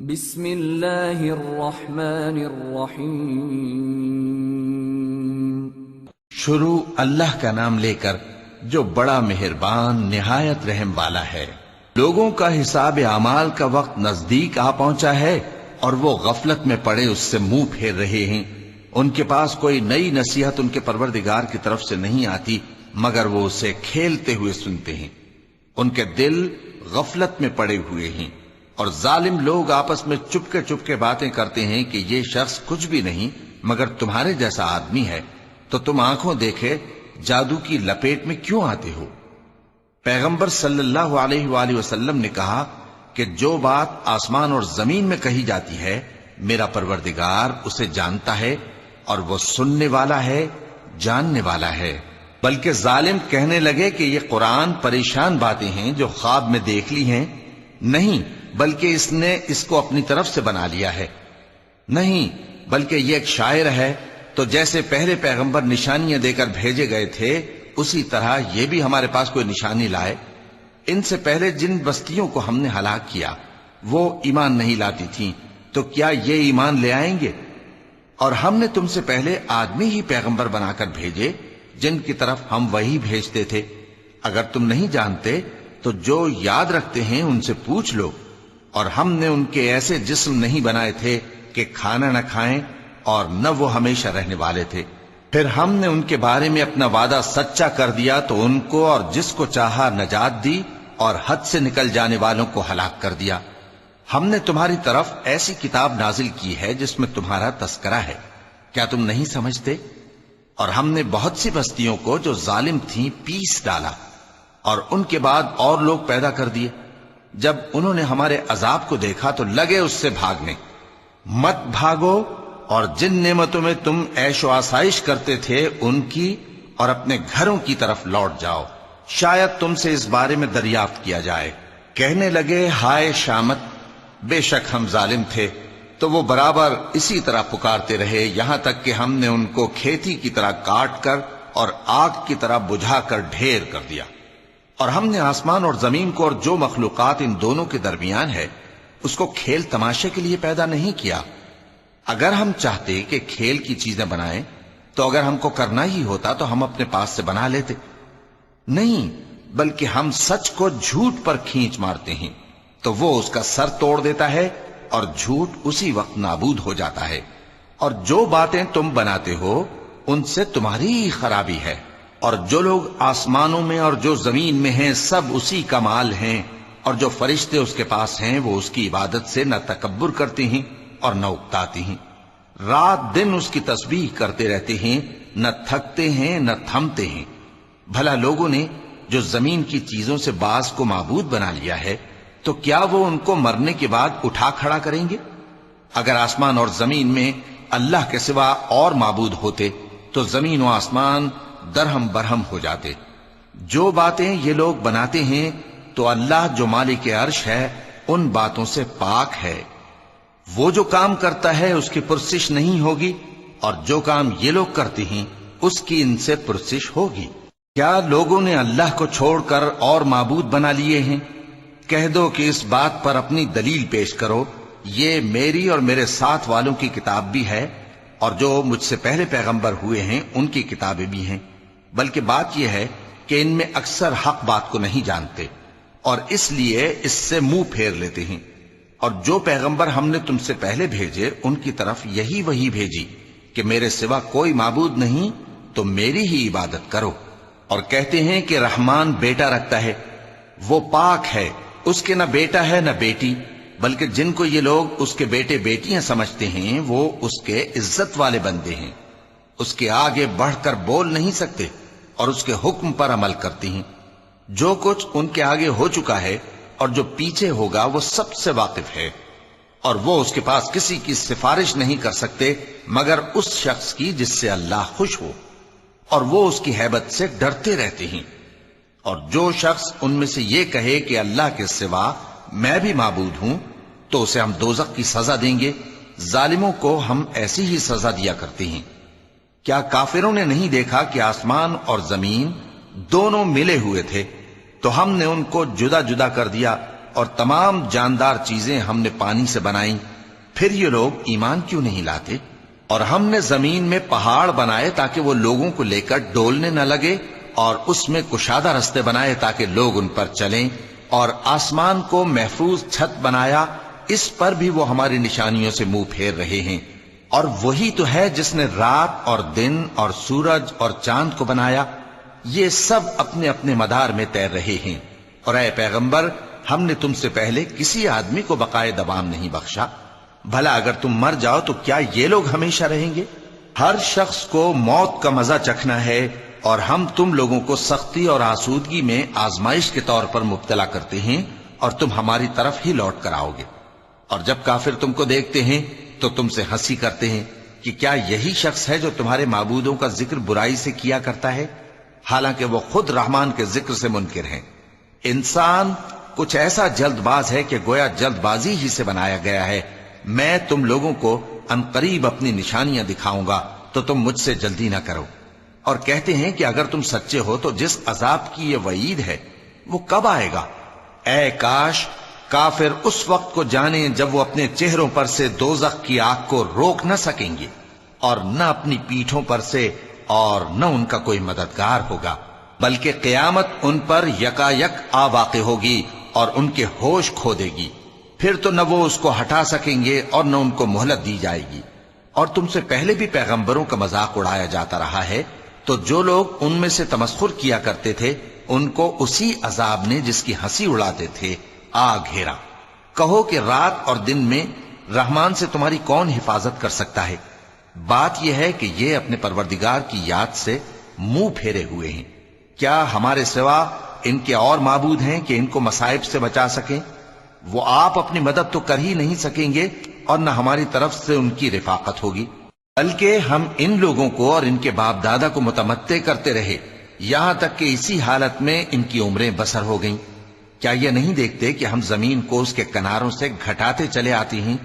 بسم اللہ الرحمن الرحیم۔ شروع اللہ کا نام لے کر جو بڑا مہربان نہایت رحم والا ہے۔ لوگوں کا حساب اعمال کا وقت نزدیک آ پہنچا ہے اور وہ غفلت میں پڑے اس سے منہ پھیر رہے ہیں۔ ان کے پاس کوئی نئی نصیحت ان کے پروردگار کی طرف سے نہیں آتی مگر وہ اسے کھیلتے ہوئے سنتے ہیں۔ ان کے دل غفلت میں پڑے ہوئے ہیں اور ظالم لوگ آپس میں چپکے باتیں کرتے ہیں کہ یہ شخص کچھ بھی نہیں مگر تمہارے جیسا آدمی ہے، تو تم آنکھوں دیکھے جادو کی لپیٹ میں کیوں آتے ہو؟ پیغمبر صلی اللہ علیہ وآلہ وسلم نے کہا کہ جو بات آسمان اور زمین میں کہی جاتی ہے میرا پروردگار اسے جانتا ہے اور وہ سننے والا ہے، جاننے والا ہے۔ بلکہ ظالم کہنے لگے کہ یہ قرآن پریشان باتیں ہیں جو خواب میں دیکھ لی ہیں، نہیں بلکہ اس نے اس کو اپنی طرف سے بنا لیا ہے، نہیں بلکہ یہ ایک شاعر ہے۔ تو جیسے پہلے پیغمبر نشانیاں دے کر بھیجے گئے تھے اسی طرح یہ بھی ہمارے پاس کوئی نشانی لائے۔ ان سے پہلے جن بستیوں کو ہم نے ہلاک کیا وہ ایمان نہیں لاتی تھیں، تو کیا یہ ایمان لے آئیں گے؟ اور ہم نے تم سے پہلے آدمی ہی پیغمبر بنا کر بھیجے جن کی طرف ہم وہی بھیجتے تھے۔ اگر تم نہیں جانتے تو جو یاد رکھتے ہیں ان سے پوچھ لو۔ اور ہم نے ان کے ایسے جسم نہیں بنائے تھے کہ کھانا نہ کھائیں اور نہ وہ ہمیشہ رہنے والے تھے۔ پھر ہم نے ان کے بارے میں اپنا وعدہ سچا کر دیا تو ان کو اور جس کو چاہا نجات دی اور حد سے نکل جانے والوں کو ہلاک کر دیا۔ ہم نے تمہاری طرف ایسی کتاب نازل کی ہے جس میں تمہارا تذکرہ ہے، کیا تم نہیں سمجھتے؟ اور ہم نے بہت سی بستیوں کو جو ظالم تھیں پیس ڈالا اور ان کے بعد اور لوگ پیدا کر دیے۔ جب انہوں نے ہمارے عذاب کو دیکھا تو لگے اس سے بھاگنے۔ مت بھاگو اور جن نعمتوں میں تم عیش و آسائش کرتے تھے ان کی اور اپنے گھروں کی طرف لوٹ جاؤ، شاید تم سے اس بارے میں دریافت کیا جائے۔ کہنے لگے ہائے شامت، بے شک ہم ظالم تھے، تو وہ برابر اسی طرح پکارتے رہے یہاں تک کہ ہم نے ان کو کھیتی کی طرح کاٹ کر اور آگ کی طرح بجھا کر ڈھیر کر دیا۔ اور ہم نے آسمان اور زمین کو اور جو مخلوقات ان دونوں کے درمیان ہے اس کو کھیل تماشے کے لیے پیدا نہیں کیا۔ اگر ہم چاہتے کہ کھیل کی چیزیں بنائیں تو اگر ہم کو کرنا ہی ہوتا تو ہم اپنے پاس سے بنا لیتے، نہیں بلکہ ہم سچ کو جھوٹ پر کھینچ مارتے ہیں تو وہ اس کا سر توڑ دیتا ہے اور جھوٹ اسی وقت نابود ہو جاتا ہے۔ اور جو باتیں تم بناتے ہو ان سے تمہاری ہی خرابی ہے۔ اور جو لوگ آسمانوں میں اور جو زمین میں ہیں سب اسی کا مال ہیں، اور جو فرشتے اس کے پاس ہیں وہ اس کی عبادت سے نہ تکبر کرتے ہیں اور نہ اکتاتے ہیں، رات دن اس کی تسبیح کرتے رہتے ہیں، نہ تھکتے ہیں نہ تھمتے ہیں۔ بھلا لوگوں نے جو زمین کی چیزوں سے بعض کو معبود بنا لیا ہے تو کیا وہ ان کو مرنے کے بعد اٹھا کھڑا کریں گے؟ اگر آسمان اور زمین میں اللہ کے سوا اور معبود ہوتے تو زمین و آسمان درہم برہم ہو جاتے۔ جو باتیں یہ لوگ بناتے ہیں تو اللہ جو مالک عرش ہے ان باتوں سے پاک ہے۔ وہ جو کام کرتا ہے اس کی پرسش نہیں ہوگی، اور جو کام یہ لوگ کرتے ہیں اس کی ان سے پرسش ہوگی۔ کیا لوگوں نے اللہ کو چھوڑ کر اور معبود بنا لیے ہیں؟ کہہ دو کہ اس بات پر اپنی دلیل پیش کرو، یہ میری اور میرے ساتھ والوں کی کتاب بھی ہے اور جو مجھ سے پہلے پیغمبر ہوئے ہیں ان کی کتابیں بھی ہیں۔ بلکہ بات یہ ہے کہ ان میں اکثر حق بات کو نہیں جانتے اور اس لیے اس سے منہ پھیر لیتے ہیں۔ اور جو پیغمبر ہم نے تم سے پہلے بھیجے ان کی طرف یہی وحی بھیجی کہ میرے سوا کوئی معبود نہیں تو میری ہی عبادت کرو۔ اور کہتے ہیں کہ رحمان بیٹا رکھتا ہے، وہ پاک ہے، اس کے نہ بیٹا ہے نہ بیٹی، بلکہ جن کو یہ لوگ اس کے بیٹے بیٹیاں سمجھتے ہیں وہ اس کے عزت والے بندے ہیں، اس کے آگے بڑھ کر بول نہیں سکتے اور اس کے حکم پر عمل کرتے ہیں۔ جو کچھ ان کے آگے ہو چکا ہے اور جو پیچھے ہوگا وہ سب سے واقف ہے، اور وہ اس کے پاس کسی کی سفارش نہیں کر سکتے مگر اس شخص کی جس سے اللہ خوش ہو، اور وہ اس کی ہیبت سے ڈرتے رہتے ہیں۔ اور جو شخص ان میں سے یہ کہے کہ اللہ کے سوا میں بھی معبود ہوں تو اسے ہم دوزخ کی سزا دیں گے۔ ظالموں کو ہم ایسی ہی سزا دیا کرتے ہیں۔ کیا کافروں نے نہیں دیکھا کہ آسمان اور زمین دونوں ملے ہوئے تھے تو ہم نے ان کو جدا جدا کر دیا اور تمام جاندار چیزیں ہم نے پانی سے بنائیں، پھر یہ لوگ ایمان کیوں نہیں لاتے؟ اور ہم نے زمین میں پہاڑ بنائے تاکہ وہ لوگوں کو لے کر ڈولنے نہ لگے، اور اس میں کشادہ رستے بنائے تاکہ لوگ ان پر چلیں، اور آسمان کو محفوظ چھت بنایا، اس پر بھی وہ ہماری نشانیوں سے منہ پھیر رہے ہیں۔ اور وہی تو ہے جس نے رات اور دن اور سورج اور چاند کو بنایا، یہ سب اپنے اپنے مدار میں تیر رہے ہیں۔ اور اے پیغمبر، ہم نے تم سے پہلے کسی آدمی کو بقائے دوام نہیں بخشا، بھلا اگر تم مر جاؤ تو کیا یہ لوگ ہمیشہ رہیں گے؟ ہر شخص کو موت کا مزہ چکھنا ہے، اور ہم تم لوگوں کو سختی اور آسودگی میں آزمائش کے طور پر مبتلا کرتے ہیں، اور تم ہماری طرف ہی لوٹ کر آؤ گے۔ اور جب کافر تم کو دیکھتے ہیں تو تم سے ہنسی کرتے ہیں کہ کیا یہی شخص ہے جو تمہارے معبودوں کا ذکر برائی سے کیا کرتا ہے، حالانکہ وہ خود رحمان کے ذکر سے منکر ہیں۔ انسان کچھ ایسا جلد باز ہے کہ گویا جلد بازی ہی سے بنایا گیا ہے۔ میں تم لوگوں کو عنقریب اپنی نشانیاں دکھاؤں گا تو تم مجھ سے جلدی نہ کرو۔ اور کہتے ہیں کہ اگر تم سچے ہو تو جس عذاب کی یہ وعید ہے وہ کب آئے گا؟ اے کاش کافر اس وقت کو جانیں جب وہ اپنے چہروں پر سے دوزخ کی آگ کو روک نہ سکیں گے، اور نہ اپنی پیٹھوں پر سے، اور نہ ان کا کوئی مددگار ہوگا، بلکہ قیامت ان پر یکا یک آ واقع ہوگی اور ان کے ہوش کھو دے گی، پھر تو نہ وہ اس کو ہٹا سکیں گے اور نہ ان کو مہلت دی جائے گی۔ اور تم سے پہلے بھی پیغمبروں کا مذاق اڑایا جاتا رہا ہے، تو جو لوگ ان میں سے تمسخر کیا کرتے تھے ان کو اسی عذاب نے جس کی ہنسی اڑاتے تھے آ گھیرا۔ کہو کہ رات اور دن میں رحمان سے تمہاری کون حفاظت کر سکتا ہے؟ بات یہ ہے کہ یہ اپنے پروردگار کی یاد سے منہ پھیرے ہوئے ہیں۔ کیا ہمارے سوا ان کے اور معبود ہیں کہ ان کو مصائب سے بچا سکیں؟ وہ آپ اپنی مدد تو کر ہی نہیں سکیں گے، اور نہ ہماری طرف سے ان کی رفاقت ہوگی، بلکہ ہم ان لوگوں کو اور ان کے باپ دادا کو متمتع کرتے رہے، یہاں تک کہ اسی حالت میں ان کی عمریں بسر ہو گئیں۔ کیا یہ نہیں دیکھتے کہ ہم زمین کو اس کے کناروں سے گھٹاتے چلے آتے ہیں؟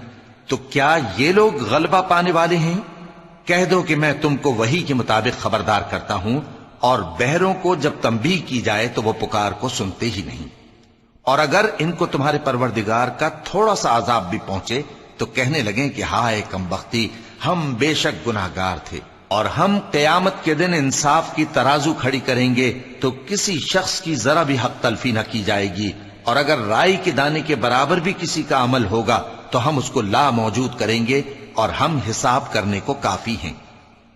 تو کیا یہ لوگ غلبہ پانے والے ہیں؟ کہہ دو کہ میں تم کو وحی کے مطابق خبردار کرتا ہوں، اور بہروں کو جب تنبیہ کی جائے تو وہ پکار کو سنتے ہی نہیں۔ اور اگر ان کو تمہارے پروردگار کا تھوڑا سا عذاب بھی پہنچے تو کہنے لگیں کہ ہائے کمبختی، ہم بے شک گناہگار تھے۔ اور ہم قیامت کے دن انصاف کی ترازو کھڑی کریں گے تو کسی شخص کی ذرا بھی حق تلفی نہ کی جائے گی، اور اگر رائی کے دانے کے برابر بھی کسی کا عمل ہوگا تو ہم اس کو لا موجود کریں گے، اور ہم حساب کرنے کو کافی ہیں۔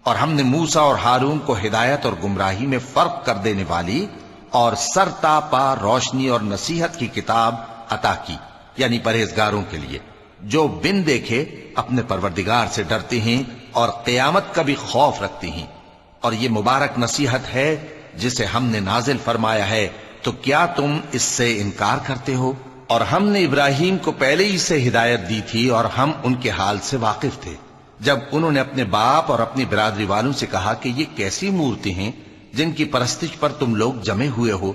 اور ہم نے موسیٰ اور ہارون کو ہدایت اور گمراہی میں فرق کر دینے والی اور سر تا پا روشنی اور نصیحت کی کتاب عطا کی، یعنی پرہیزگاروں کے لیے جو بن دیکھے اپنے پروردگار سے ڈرتے ہیں اور قیامت کا بھی خوف رکھتے ہیں۔ اور یہ مبارک نصیحت ہے جسے ہم نے نازل فرمایا ہے، تو کیا تم اس سے انکار کرتے ہو؟ اور ہم نے ابراہیم کو پہلے ہی سے ہدایت دی تھی، اور ہم ان کے حال سے واقف تھے جب انہوں نے اپنے باپ اور اپنی برادری والوں سے کہا کہ یہ کیسی مورتی ہیں جن کی پرستش پر تم لوگ جمے ہوئے ہو۔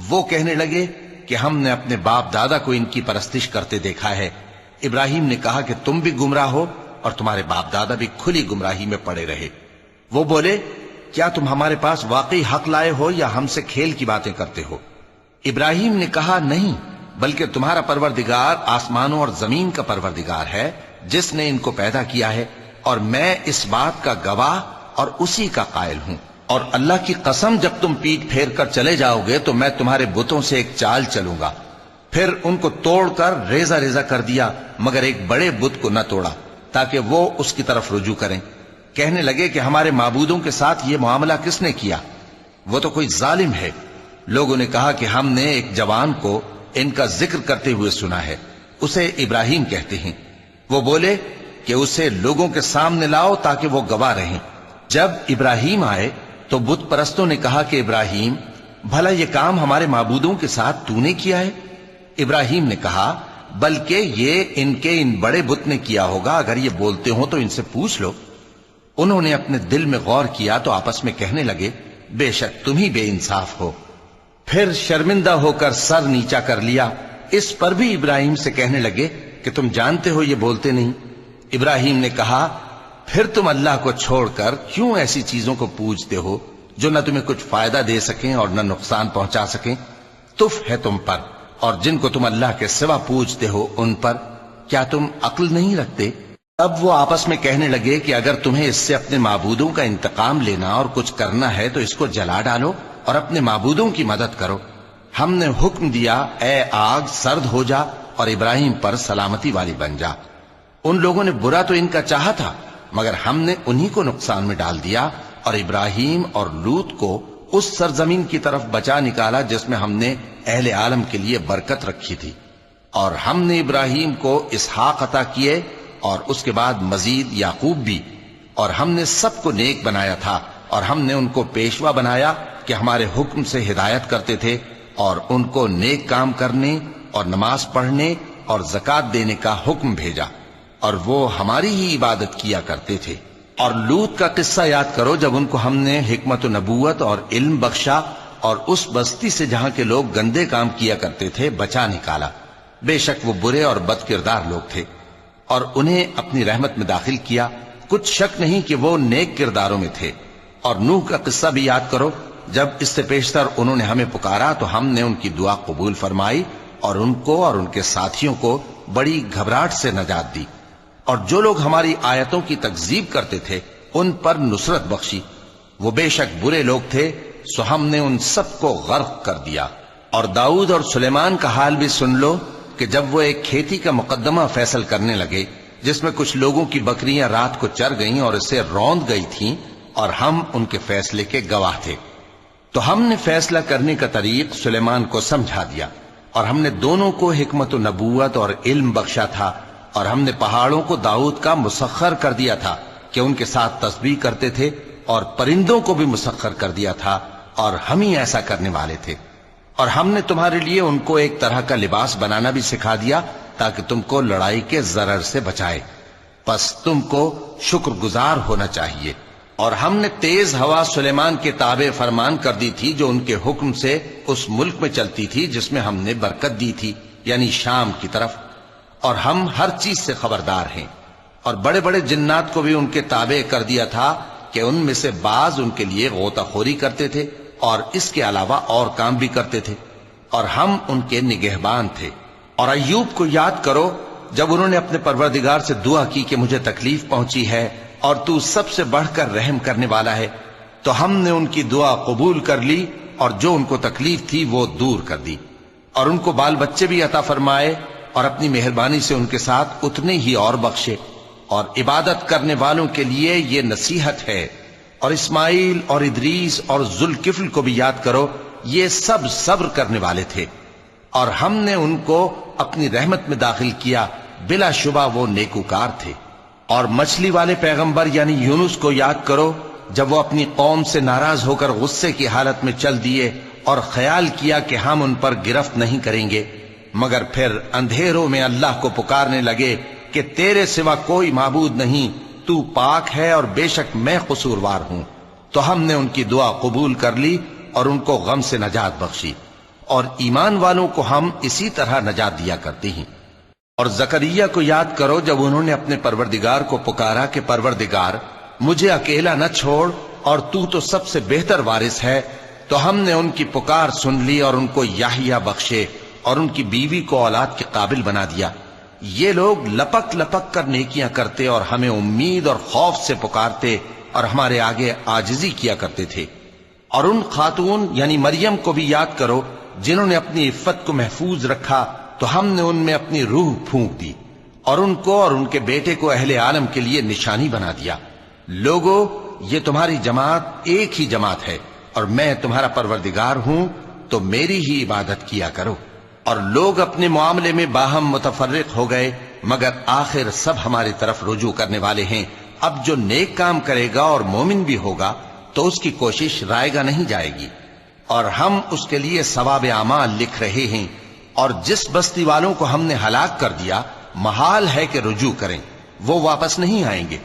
وہ کہنے لگے کہ ہم نے اپنے باپ دادا کو ان کی پرستش کرتے دیکھا ہے۔ ابراہیم نے کہا کہ تم بھی گمراہ ہو اور تمہارے باپ دادا بھی کھلی گمراہی میں پڑے رہے۔ وہ بولے کیا تم ہمارے پاس واقعی حق لائے ہو یا ہم سے کھیل کی باتیں کرتے ہو؟ ابراہیم نے کہا نہیں، بلکہ تمہارا پروردگار آسمانوں اور زمین کا پروردگار ہے جس نے ان کو پیدا کیا ہے، اور میں اس بات کا گواہ اور اسی کا قائل ہوں۔ اور اللہ کی قسم جب تم پیٹ پھیر کر چلے جاؤ گے تو میں تمہارے بتوں سے ایک چال چلوں گا۔ پھر ان کو توڑ کر ریزہ ریزہ کر دیا، مگر ایک بڑے بت کو نہ توڑا تاکہ وہ اس کی طرف رجوع کریں۔ کہنے لگے کہ ہمارے معبودوں کے ساتھ یہ معاملہ کس نے کیا؟ وہ تو کوئی ظالم ہے۔ لوگوں نے کہا کہ ہم نے ایک جوان کو ان کا ذکر کرتے ہوئے سنا ہے، اسے ابراہیم کہتے ہیں۔ وہ بولے کہ اسے لوگوں کے سامنے لاؤ تاکہ وہ گواہ رہیں۔ جب ابراہیم آئے تو بت پرستوں نے کہا کہ ابراہیم، بھلا یہ کام ہمارے معبودوں کے ساتھ تو نے کیا ہے؟ ابراہیم نے کہا بلکہ یہ ان بڑے بت نے کیا ہوگا، اگر یہ بولتے ہوں تو ان سے پوچھ لو۔ انہوں نے اپنے دل میں غور کیا تو آپس میں کہنے لگے بے شک تم ہی بے انصاف ہو۔ پھر شرمندہ ہو کر سر نیچا کر لیا۔ اس پر بھی ابراہیم سے کہنے لگے کہ تم جانتے ہو یہ بولتے نہیں۔ ابراہیم نے کہا پھر تم اللہ کو چھوڑ کر کیوں ایسی چیزوں کو پوجتے ہو جو نہ تمہیں کچھ فائدہ دے سکیں اور نہ نقصان پہنچا سکیں؟ تف ہے تم پر اور جن کو تم اللہ کے سوا پوجتے ہو ان پر کیا تم عقل نہیں رکھتے؟ تب وہ آپس میں کہنے لگے کہ اگر تمہیں اس سے اپنے معبودوں کا انتقام لینا اور کچھ کرنا ہے تو اس کو جلا ڈالو اور اپنے معبودوں کی مدد کرو۔ ہم نے حکم دیا اے آگ سرد ہو جا اور ابراہیم پر سلامتی والی بن جا۔ ان لوگوں نے برا تو ان کا چاہا تھا مگر ہم نے انہی کو نقصان میں ڈال دیا اور ابراہیم اور لوط کو اس سرزمین کی طرف بچا نکالا جس میں ہم نے اہل عالم کے لیے برکت رکھی تھی۔ اور ہم نے ابراہیم کو اسحاق عطا کیے اور اس کے بعد مزید یعقوب بھی، اور ہم نے سب کو نیک بنایا تھا اور ہم نے ان کو پیشوا بنایا کہ ہمارے حکم سے ہدایت کرتے تھے اور ان کو نیک کام کرنے اور نماز پڑھنے اور زکوٰۃ دینے کا حکم بھیجا، اور وہ ہماری ہی عبادت کیا کرتے تھے۔ اور لوط کا قصہ یاد کرو جب ان کو ہم نے حکمت و نبوت اور علم بخشا اور اس بستی سے جہاں کے لوگ گندے کام کیا کرتے تھے بچا نکالا۔ بے شک وہ برے اور بد کردار لوگ تھے اور انہیں اپنی رحمت میں داخل کیا، کچھ شک نہیں کہ وہ نیک کرداروں میں تھے۔ اور نوح کا قصہ بھی یاد کرو جب اس سے پیشتر انہوں نے ہمیں پکارا تو ہم نے ان کی دعا قبول فرمائی اور ان کو اور ان کے ساتھیوں کو بڑی گھبراہٹ سے نجات دی، اور جو لوگ ہماری آیتوں کی تکذیب کرتے تھے ان پر نصرت بخشی۔ وہ بے شک برے لوگ تھے سو ہم نے ان سب کو غرق کر دیا۔ اور داؤد اور سلیمان کا حال بھی سن لو کہ جب وہ ایک کھیتی کا مقدمہ فیصل کرنے لگے جس میں کچھ لوگوں کی بکریاں رات کو چر گئیں اور اسے روند گئی تھیں اور ہم ان کے فیصلے کے گواہ تھے، تو ہم نے فیصلہ کرنے کا طریق سلیمان کو سمجھا دیا، اور ہم نے دونوں کو حکمت و نبوت اور علم بخشا تھا، اور ہم نے پہاڑوں کو داؤد کا مسخر کر دیا تھا کہ ان کے ساتھ تسبیح کرتے تھے، اور پرندوں کو بھی مسخر کر دیا تھا، اور ہم ہی ایسا کرنے والے تھے۔ اور ہم نے تمہارے لیے ان کو ایک طرح کا لباس بنانا بھی سکھا دیا تاکہ تم کو لڑائی کے ضرر سے بچائے، پس تم کو شکر گزار ہونا چاہیے۔ اور ہم نے تیز ہوا سلیمان کے تابع فرمان کر دی تھی جو ان کے حکم سے اس ملک میں چلتی تھی جس میں ہم نے برکت دی تھی، یعنی شام کی طرف، اور ہم ہر چیز سے خبردار ہیں۔ اور بڑے بڑے جنات کو بھی ان کے تابع کر دیا تھا کہ ان میں سے بعض ان کے لیے غوطہ خوری کرتے تھے اور اس کے علاوہ اور کام بھی کرتے تھے، اور ہم ان کے نگہبان تھے۔ اور ایوب کو یاد کرو جب انہوں نے اپنے پروردگار سے دعا کی کہ مجھے تکلیف پہنچی ہے اور تو سب سے بڑھ کر رحم کرنے والا ہے، تو ہم نے ان کی دعا قبول کر لی اور جو ان کو تکلیف تھی وہ دور کر دی، اور ان کو بال بچے بھی عطا فرمائے اور اپنی مہربانی سے ان کے ساتھ اتنے ہی اور بخشے۔ اور عبادت کرنے والوں کے لیے یہ نصیحت ہے۔ اور اسماعیل اور ادریس اور ذوالکفل کو بھی یاد کرو، یہ سب صبر کرنے والے تھے اور ہم نے ان کو اپنی رحمت میں داخل کیا، بلا شبہ وہ نیکوکار تھے۔ اور مچھلی والے پیغمبر یعنی یونس کو یاد کرو جب وہ اپنی قوم سے ناراض ہو کر غصے کی حالت میں چل دیے اور خیال کیا کہ ہم ان پر گرفت نہیں کریں گے، مگر پھر اندھیروں میں اللہ کو پکارنے لگے کہ تیرے سوا کوئی معبود نہیں، تو پاک ہے اور بے شک میں قصوروار ہوں، تو ہم نے ان کی دعا قبول کر لی اور ان کو غم سے نجات بخشی، اور ایمان والوں کو ہم اسی طرح نجات دیا کرتے ہیں۔ اور زکریا کو یاد کرو جب انہوں نے اپنے پروردگار کو پکارا کہ پروردگار مجھے اکیلا نہ چھوڑ اور تو سب سے بہتر وارث ہے، تو ہم نے ان کی پکار سن لی اور ان کو یحییٰ بخشے اور ان کی بیوی کو اولاد کے قابل بنا دیا۔ یہ لوگ لپک لپک کر نیکیاں کرتے اور ہمیں امید اور خوف سے پکارتے اور ہمارے آگے عاجزی کیا کرتے تھے۔ اور ان خاتون یعنی مریم کو بھی یاد کرو جنہوں نے اپنی عفت کو محفوظ رکھا، تو ہم نے ان میں اپنی روح پھونک دی اور ان کو اور ان کے بیٹے کو اہل عالم کے لیے نشانی بنا دیا۔ لوگو، یہ تمہاری جماعت ایک ہی جماعت ہے اور میں تمہارا پروردگار ہوں، تو میری ہی عبادت کیا کرو۔ اور لوگ اپنے معاملے میں باہم متفرق ہو گئے، مگر آخر سب ہماری طرف رجوع کرنے والے ہیں۔ اب جو نیک کام کرے گا اور مومن بھی ہوگا تو اس کی کوشش رائے گا نہیں جائے گی، اور ہم اس کے لیے ثواب اعمال لکھ رہے ہیں۔ اور جس بستی والوں کو ہم نے ہلاک کر دیا محال ہے کہ رجوع کریں، وہ واپس نہیں آئیں گے،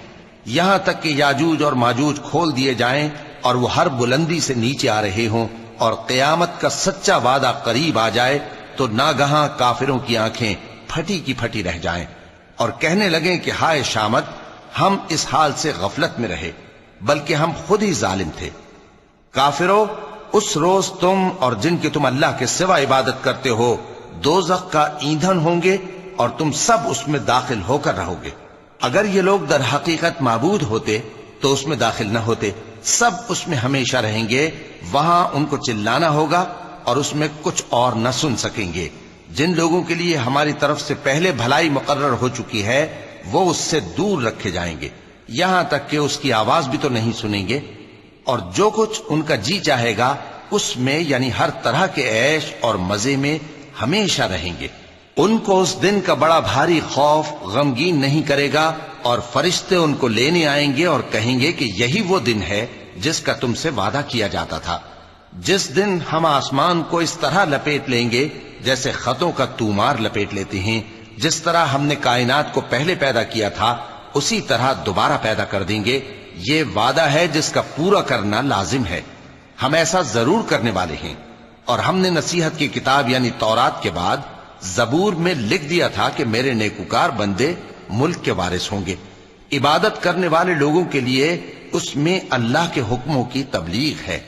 یہاں تک کہ یاجوج اور ماجوج کھول دیے جائیں اور وہ ہر بلندی سے نیچے آ رہے ہوں، اور قیامت کا سچا وعدہ قریب آ جائے تو ناگہاں کافروں کی آنکھیں پھٹی کی پھٹی رہ جائیں اور کہنے لگیں کہ ہائے شامت، ہم اس حال سے غفلت میں رہے بلکہ ہم خود ہی ظالم تھے۔ کافرو، اس روز تم اور جن کی تم اللہ کے سوا عبادت کرتے ہو دوزخ کا ایندھن ہوں گے اور تم سب اس میں داخل ہو کر رہو گے۔ اگر یہ لوگ در حقیقت معبود ہوتے تو اس میں داخل نہ ہوتے، سب اس میں ہمیشہ رہیں گے، وہاں ان کو چلانا ہوگا اور اس میں کچھ اور نہ سن سکیں گے۔ جن لوگوں کے لیے ہماری طرف سے پہلے بھلائی مقرر ہو چکی ہے وہ اس سے دور رکھے جائیں گے، یہاں تک کہ اس کی آواز بھی تو نہیں سنیں گے، اور جو کچھ ان کا جی چاہے گا اس میں یعنی ہر طرح کے عیش اور مزے میں ہمیشہ رہیں گے۔ ان کو اس دن کا بڑا بھاری خوف غمگین نہیں کرے گا، اور فرشتے ان کو لینے آئیں گے اور کہیں گے کہ یہی وہ دن ہے جس کا تم سے وعدہ کیا جاتا تھا، جس دن ہم آسمان کو اس طرح لپیٹ لیں گے جیسے خطوں کا تومار لپیٹ لیتے ہیں، جس طرح ہم نے کائنات کو پہلے پیدا کیا تھا اسی طرح دوبارہ پیدا کر دیں گے۔ یہ وعدہ ہے جس کا پورا کرنا لازم ہے، ہم ایسا ضرور کرنے والے ہیں۔ اور ہم نے نصیحت کی کتاب یعنی تورات کے بعد زبور میں لکھ دیا تھا کہ میرے نیکوکار بندے ملک کے وارث ہوں گے۔ عبادت کرنے والے لوگوں کے لیے اس میں اللہ کے حکموں کی تبلیغ ہے۔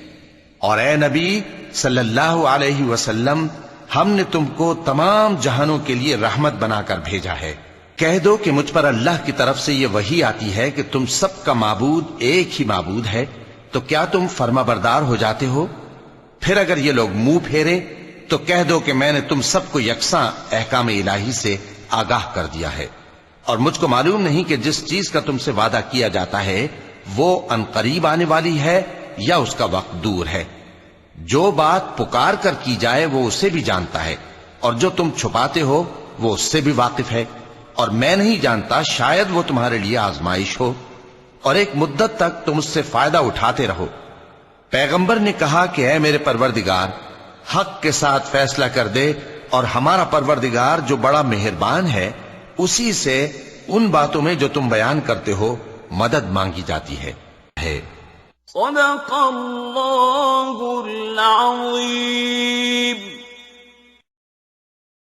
اور اے نبی صلی اللہ علیہ وسلم، ہم نے تم کو تمام جہانوں کے لیے رحمت بنا کر بھیجا ہے۔ کہہ دو کہ مجھ پر اللہ کی طرف سے یہ وحی آتی ہے کہ تم سب کا معبود ایک ہی معبود ہے، تو کیا تم فرما بردار ہو جاتے ہو؟ پھر اگر یہ لوگ منہ پھیرے تو کہہ دو کہ میں نے تم سب کو یکساں احکام الہی سے آگاہ کر دیا ہے، اور مجھ کو معلوم نہیں کہ جس چیز کا تم سے وعدہ کیا جاتا ہے وہ عنقریب آنے والی ہے یا اس کا وقت دور ہے۔ جو بات پکار کر کی جائے وہ اسے بھی جانتا ہے، اور جو تم چھپاتے ہو وہ اس سے بھی واقف ہے، اور میں نہیں جانتا شاید وہ تمہارے لیے آزمائش ہو، اور ایک مدت تک تم اس سے فائدہ اٹھاتے رہو۔ پیغمبر نے کہا کہ اے میرے پروردگار، حق کے ساتھ فیصلہ کر دے، اور ہمارا پروردگار جو بڑا مہربان ہے اسی سے ان باتوں میں جو تم بیان کرتے ہو مدد مانگی جاتی ہے۔ صدق اللہ العظیم۔